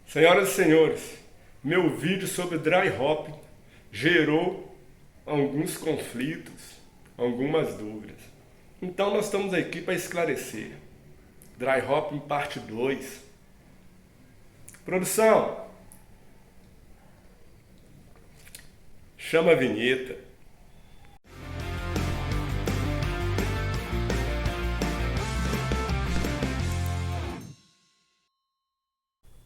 Senhoras e senhores, meu vídeo sobre dry hop gerou alguns conflitos, algumas dúvidas. Então nós estamos aqui para esclarecer. Dry hop em parte 2. Produção, chama a vinheta.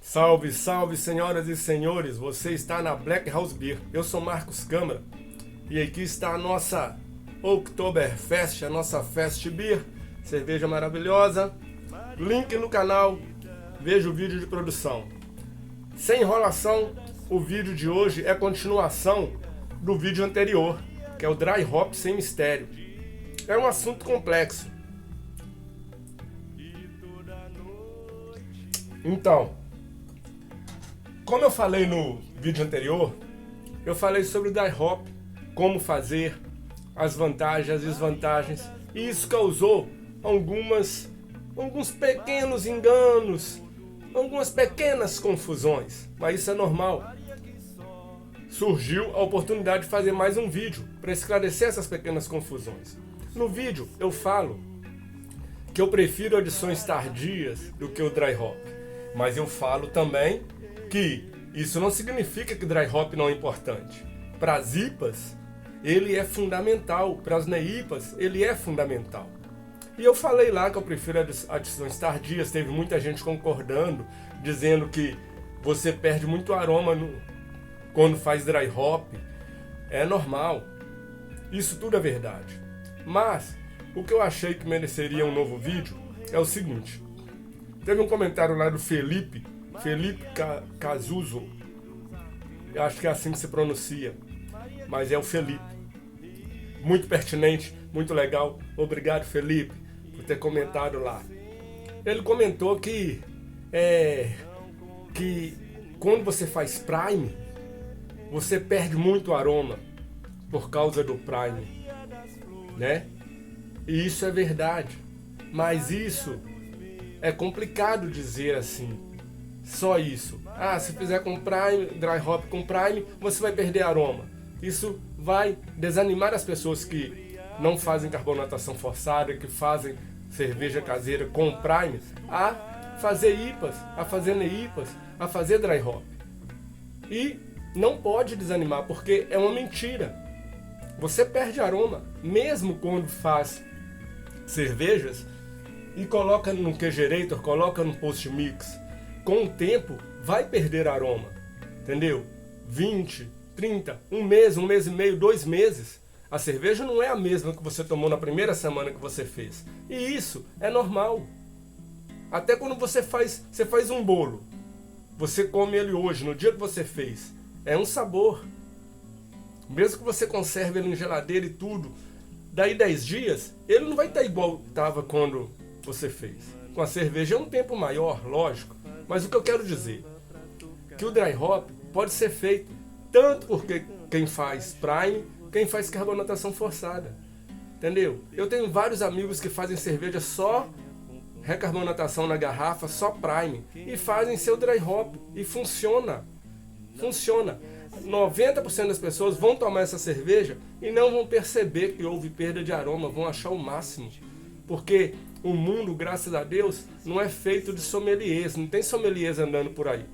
Salve, salve, senhoras e senhores! Você está na Black House Beer. Eu sou Marcos Câmara e aqui está a nossa Oktoberfest, a nossa Fest Beer, cerveja maravilhosa. Link no canal, veja o vídeo de produção. Sem enrolação, o vídeo de hoje é continuação do vídeo anterior, que é o Dry Hop Sem Mistério. É um assunto complexo. Então, como eu falei no vídeo anterior, eu falei sobre o dry hop, como fazer, as vantagens, as desvantagens, e isso causou alguns pequenos enganos, algumas pequenas confusões, mas isso é normal. Surgiu a oportunidade de fazer mais um vídeo para esclarecer essas pequenas confusões. No vídeo eu falo que eu prefiro adições tardias do que o dry hop, mas eu falo também que isso não significa que dry hop não é importante. Para as IPAs, ele é fundamental. Para as NEIPAs, ele é fundamental. E eu falei lá que eu prefiro adições tardias. Teve muita gente concordando, dizendo que você perde muito aroma quando faz dry hop. É normal. Isso tudo é verdade. Mas o que eu achei que mereceria um novo vídeo é o seguinte. Teve um comentário lá do Felipe Cazuzo, eu acho que é assim que se pronuncia, mas é o Felipe. Muito pertinente, muito legal. Obrigado, Felipe, por ter comentado lá. Ele comentou que quando você faz Prime, você perde muito aroma por causa do Prime, né? E isso é verdade, mas isso é complicado dizer assim. Só isso. Se fizer com Prime, dry hop com Prime, você vai perder aroma. Isso vai desanimar as pessoas que não fazem carbonatação forçada, que fazem cerveja caseira com Prime, a fazer IPAs, a fazer NEIPAs, a fazer dry hop. E não pode desanimar, porque é uma mentira. Você perde aroma, mesmo quando faz cervejas e coloca no Kegerator, coloca no Post Mix. Com o tempo, vai perder aroma, entendeu? 20, 30, um mês e meio, 2 meses. A cerveja não é a mesma que você tomou na primeira semana que você fez. E isso é normal. Até quando você faz um bolo, você come ele hoje, no dia que você fez, é um sabor. Mesmo que você conserve ele em geladeira e tudo, daí 10 dias, ele não vai estar igual estava quando você fez. Com a cerveja é um tempo maior, lógico. Mas o que eu quero dizer, que o dry hop pode ser feito tanto por quem faz Prime, quem faz carbonatação forçada, entendeu? Eu tenho vários amigos que fazem cerveja só recarbonatação na garrafa, só Prime, e fazem seu dry hop, e funciona. 90% das pessoas vão tomar essa cerveja e não vão perceber que houve perda de aroma, vão achar o máximo, porque o mundo, graças a Deus, não é feito de sommeliers, não tem sommeliers andando por aí.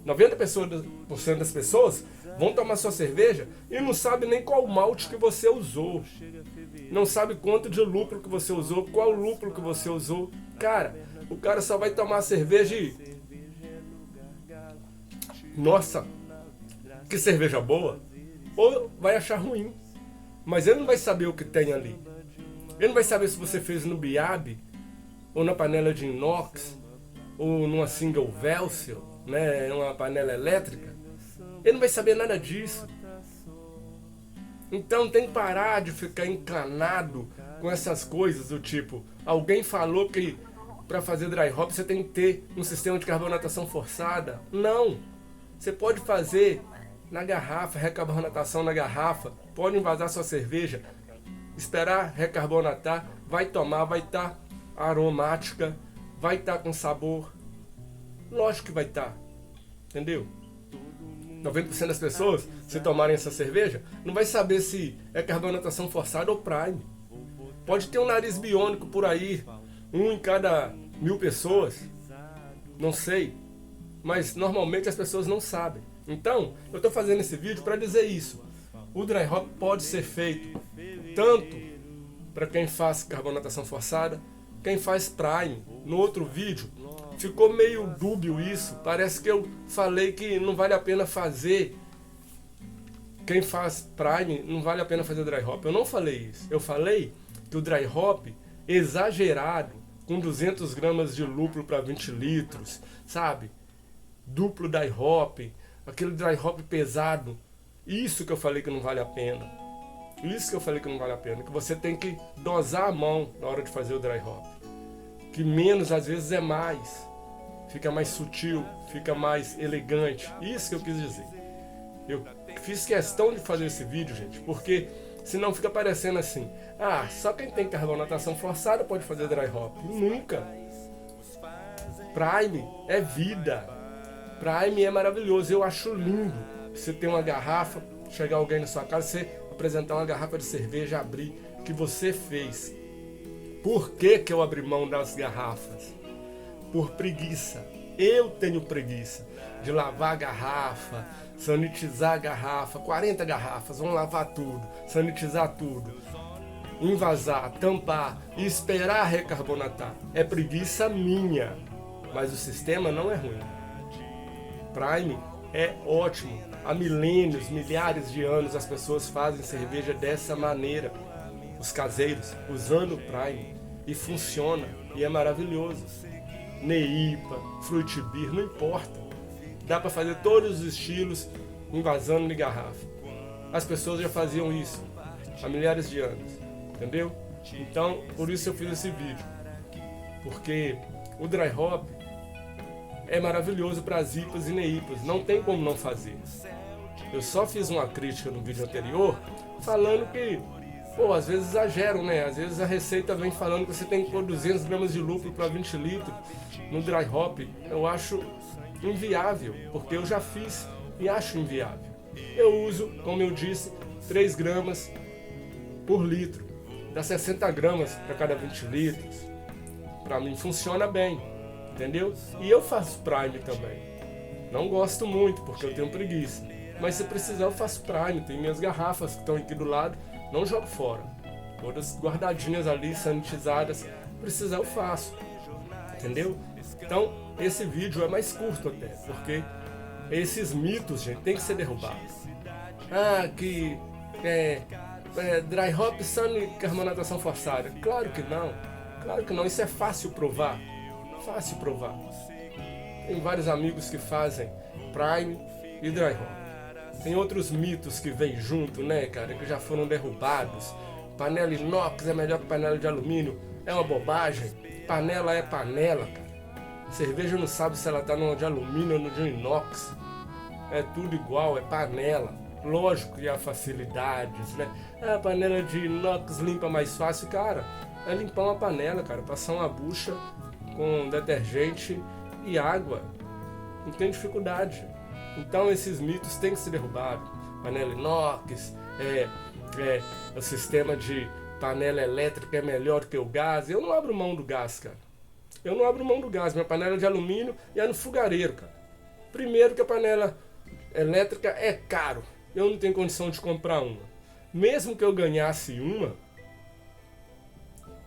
90% das pessoas vão tomar sua cerveja e não sabe nem qual malte que você usou. Não sabe quanto de lúpulo que você usou, qual lúpulo que você usou. Cara, o cara só vai tomar a cerveja e... Nossa, que cerveja boa! Ou vai achar ruim. Mas ele não vai saber o que tem ali. Ele não vai saber se você fez no Biab, ou na panela de inox, ou numa single Velcel, né, uma panela elétrica. Ele não vai saber nada disso. Então tem que parar de ficar encanado com essas coisas do tipo, alguém falou que para fazer dry hop você tem que ter um sistema de carbonatação forçada. Não! Você pode fazer na garrafa, recarbonatação na garrafa, pode envasar sua cerveja, esperar recarbonatar, vai tomar, vai estar aromática, vai estar com sabor. Lógico que vai estar. Entendeu? 90% das pessoas, se tomarem essa cerveja, não vai saber se é carbonatação forçada ou Prime. Pode ter um nariz biônico por aí, 1 em cada 1000 pessoas, não sei. Mas normalmente as pessoas não sabem. Então, eu estou fazendo esse vídeo para dizer isso. O dry hop pode ser feito tanto para quem faz carbonatação forçada, quem faz Prime. No outro vídeo ficou meio dúbio isso. Parece que eu falei que não vale a pena fazer. Quem faz Prime não vale a pena fazer dry hop. Eu não falei isso. Eu falei que o dry hop exagerado, com 200 gramas de lúpulo para 20 litros, sabe? Duplo dry hop, aquele dry hop pesado. Isso que eu falei que não vale a pena. Isso que eu falei que não vale a pena. Que você tem que dosar a mão na hora de fazer o dry hop. Que menos às vezes é mais. Fica mais sutil, fica mais elegante. Isso que eu quis dizer. Eu fiz questão de fazer esse vídeo, gente, porque senão fica parecendo assim: ah, só quem tem carbonatação forçada pode fazer dry hop. Nunca. Prime é vida. Prime é maravilhoso. Eu acho lindo você ter uma garrafa, chegar alguém na sua casa, você apresentar uma garrafa de cerveja, abrir, que você fez. Por que que eu abri mão das garrafas? Por preguiça. Eu tenho preguiça de lavar a garrafa, sanitizar a garrafa, 40 garrafas, vamos lavar tudo, sanitizar tudo, envasar, tampar e esperar recarbonatar. É preguiça minha, mas o sistema não é ruim. Prime é ótimo. Há milênios, milhares de anos as pessoas fazem cerveja dessa maneira. Os caseiros, usando o Prime. E funciona. E é maravilhoso. Neipa, Fruit Beer, não importa. Dá para fazer todos os estilos envasando de garrafa. As pessoas já faziam isso há milhares de anos. Entendeu? Então, por isso eu fiz esse vídeo. Porque o dry hop é maravilhoso para as IPAs e neipas, não tem como não fazer. Eu só fiz uma crítica no vídeo anterior, falando que, pô, às vezes exageram, né? Às vezes a receita vem falando que você tem que pôr 200 gramas de lúpulo para 20 litros no dry hop. Eu acho inviável, porque eu já fiz e acho inviável. Eu uso, como eu disse, 3 gramas por litro. Dá 60 gramas para cada 20 litros. Para mim funciona bem. Entendeu? E eu faço Prime também. Não gosto muito, porque eu tenho preguiça. Mas se precisar eu faço Prime. Tem minhas garrafas que estão aqui do lado. Não jogo fora. Todas guardadinhas ali, sanitizadas. Se precisar eu faço. Entendeu? Então, esse vídeo é mais curto até. Porque esses mitos, gente, tem que ser derrubados. Ah, que dry hop sem carbonatação forçada. Claro que não. Claro que não. Isso é fácil provar. Fácil provar. Tem vários amigos que fazem Prime e dry hop. Tem outros mitos que vêm junto, né, cara, que já foram derrubados. Panela inox é melhor que panela de alumínio. É uma bobagem. Panela é panela, cara. Cerveja não sabe se ela tá numa de alumínio ou no de inox. É tudo igual, é panela. Lógico que há facilidades, né? A panela de inox limpa mais fácil, cara. É limpar uma panela, cara. Passar uma bucha com detergente e água. Não tem dificuldade. Então esses mitos têm que ser derrubados. Panela inox, o sistema de panela elétrica é melhor que o gás. Eu não abro mão do gás, cara. Eu não abro mão do gás. Minha panela é de alumínio e é no fogareiro, cara. Primeiro que a panela elétrica é caro. Eu não tenho condição de comprar uma. Mesmo que eu ganhasse uma,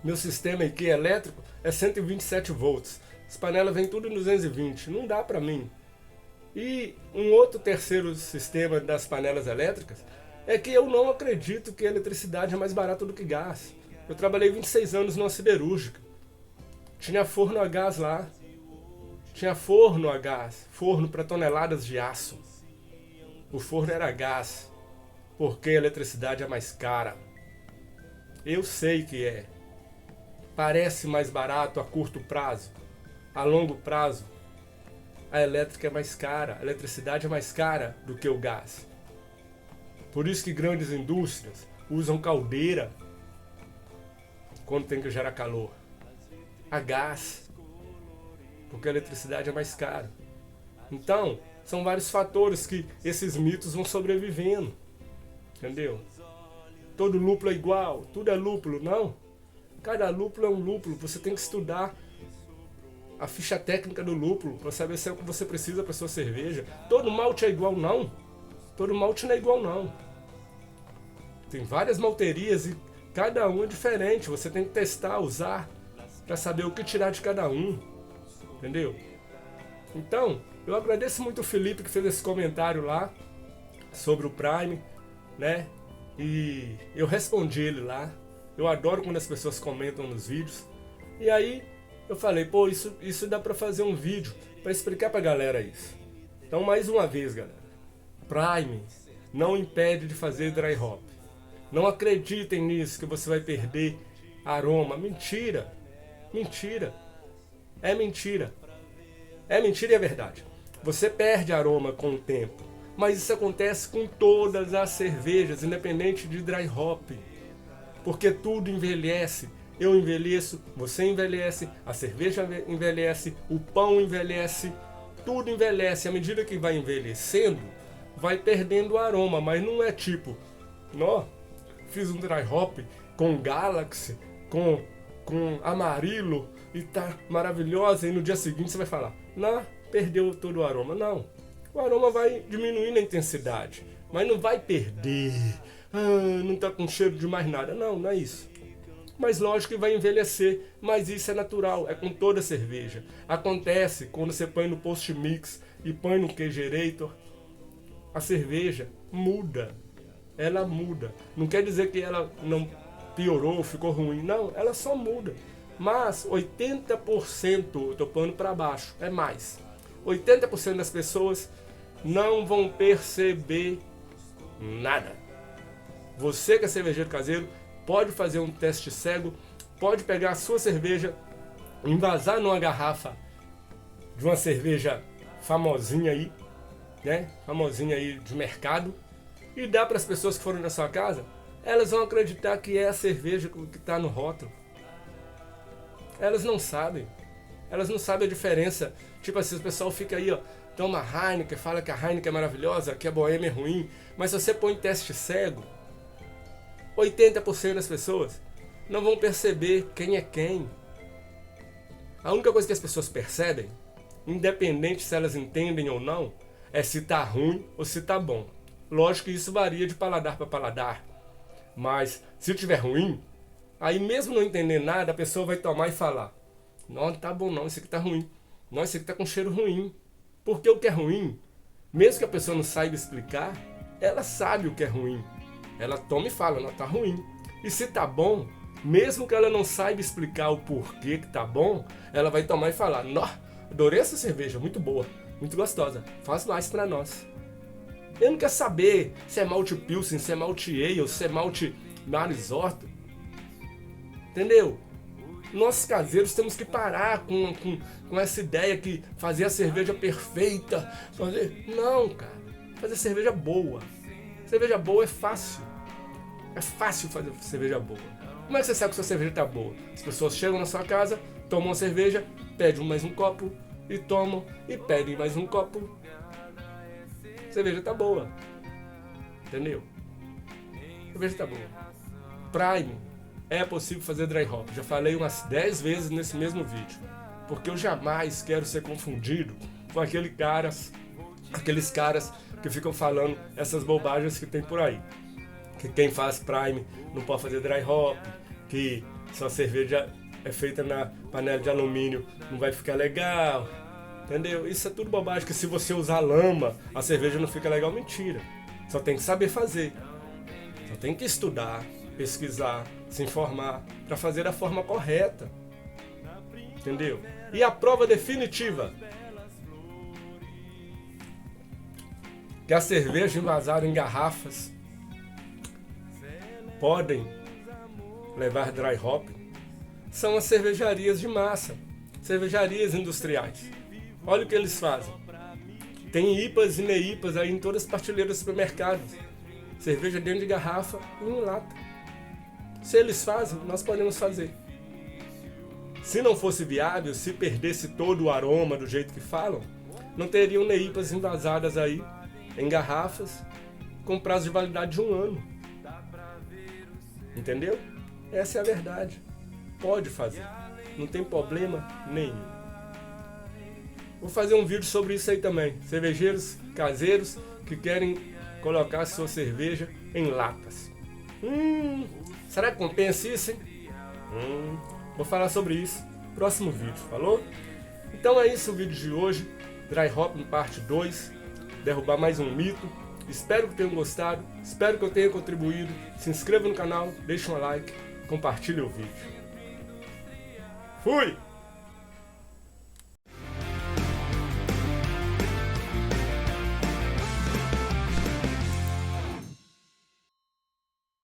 meu sistema aqui elétrico é 127 volts. As panelas vêm tudo em 220. Não dá pra mim. E um outro terceiro sistema das panelas elétricas é que eu não acredito que a eletricidade é mais barata do que gás. Eu trabalhei 26 anos numa siderúrgica. Tinha forno a gás lá. Tinha forno a gás. Forno para toneladas de aço. O forno era gás. Porque a eletricidade é mais cara. Eu sei que é. Parece mais barato a curto prazo. A longo prazo, a elétrica é mais cara. A eletricidade é mais cara do que o gás. Por isso que grandes indústrias usam caldeira quando tem que gerar calor. A gás. Porque a eletricidade é mais cara. Então, São vários fatores que esses mitos vão sobrevivendo. Entendeu? Todo lúpulo é igual, tudo é lúpulo. Não. Cada lúpulo é um lúpulo. Você tem que estudar a ficha técnica do lúpulo para saber se é o que você precisa para sua cerveja. Todo malte é igual, não. Todo malte não é igual, não. Tem várias malterias e cada um é diferente. Você tem que testar, usar, para saber o que tirar de cada um. Entendeu? Então, eu agradeço muito o Felipe que fez esse comentário lá sobre o Prime, né? E eu respondi ele lá. Eu adoro quando as pessoas comentam nos vídeos. E aí eu falei, pô, isso dá pra fazer um vídeo pra explicar pra galera isso. Então, mais uma vez, galera, Prime não impede de fazer dry hop. Não acreditem nisso que você vai perder aroma. Mentira. Mentira. É mentira. É mentira e é verdade. Você perde aroma com o tempo. Mas isso acontece com todas as cervejas, independente de dry hop. Porque tudo envelhece. Eu envelheço, você envelhece, a cerveja envelhece, o pão envelhece, tudo envelhece. À medida que vai envelhecendo, vai perdendo o aroma. Mas não é tipo, ó, fiz um dry hop com Galaxy, com Amarillo e tá maravilhosa. E no dia seguinte você vai falar, não, perdeu todo o aroma. Não, o aroma vai diminuindo a intensidade, mas não vai perder. Não tá com cheiro de mais nada. Não, não é isso. Mas lógico que vai envelhecer, mas isso é natural, é com toda cerveja. Acontece quando você põe no post mix e põe no Kegerator, a cerveja muda, ela muda. Não quer dizer que ela não piorou, ficou ruim, não, ela só muda. Mas 80%, eu tô pondo para baixo, é mais. 80% das pessoas não vão perceber nada. Você que é cervejeiro caseiro, pode fazer um teste cego, pode pegar a sua cerveja, envasar numa garrafa de uma cerveja famosinha aí, né? Famosinha aí de mercado, e dar para as pessoas que foram na sua casa, elas vão acreditar que é a cerveja que está no rótulo. Elas não sabem. Elas não sabem a diferença. Tipo assim, o pessoal fica aí, ó, toma Heineken, fala que a Heineken é maravilhosa, que a Bohemia é ruim, mas se você põe teste cego, 80% das pessoas não vão perceber quem é quem. A única coisa que as pessoas percebem, independente se elas entendem ou não, é se tá ruim ou se tá bom. Lógico que isso varia de paladar para paladar. Mas se tiver ruim, aí mesmo não entendendo nada, a pessoa vai tomar e falar, não tá bom não, isso aqui tá ruim. Não, isso aqui tá com cheiro ruim. Porque o que é ruim, mesmo que a pessoa não saiba explicar, ela sabe o que é ruim. Ela toma e fala, não, tá ruim. E se tá bom, mesmo que ela não saiba explicar o porquê que tá bom, ela vai tomar e falar, nó, adorei essa cerveja, muito boa, muito gostosa, faz mais pra nós. Eu não quero saber se é malte pilsen, se é malte ale, se é malte Marizotto. Entendeu? Nós caseiros temos que parar com essa ideia que fazer a cerveja perfeita, não, cara, fazer cerveja boa. Cerveja boa é fácil. É fácil fazer cerveja boa. Como é que você sabe que sua cerveja está boa? As pessoas chegam na sua casa, tomam uma cerveja, pedem mais um copo e tomam e pedem mais um copo. A cerveja está boa. Entendeu? A cerveja está boa. Prime é possível fazer dry hop. Já falei umas 10 vezes nesse mesmo vídeo. Porque eu jamais quero ser confundido com aqueles caras que ficam falando essas bobagens que tem por aí. Que quem faz Prime não pode fazer dry hop, que se a cerveja é feita na panela de alumínio não vai ficar legal, entendeu? Isso é tudo bobagem, que se você usar lama, a cerveja não fica legal. Mentira. Só tem que saber fazer. Só tem que estudar, pesquisar, se informar, para fazer da forma correta. Entendeu? E a prova definitiva que a cerveja envasada em garrafas podem levar dry hop são as cervejarias de massa, cervejarias industriais. Olha o que eles fazem. Tem IPAs e NEIPAs aí em todas as prateleiras dos supermercados. Cerveja dentro de garrafa e em lata. Se eles fazem, nós podemos fazer. Se não fosse viável, se perdesse todo o aroma do jeito que falam, não teriam neipas envasadas aí em garrafas com prazo de validade de 1 ano. Entendeu? Essa é a verdade. Pode fazer. Não tem problema nenhum. Vou fazer um vídeo sobre isso aí também. Cervejeiros caseiros que querem colocar sua cerveja em latas. Será que compensa isso, hein? Vou falar sobre isso no próximo vídeo, falou? Então é isso o vídeo de hoje. Dry Hopping parte 2. Derrubar mais um mito. Espero que tenham gostado. Espero que eu tenha contribuído. Se inscreva no canal, deixe um like, compartilhe o vídeo. Fui!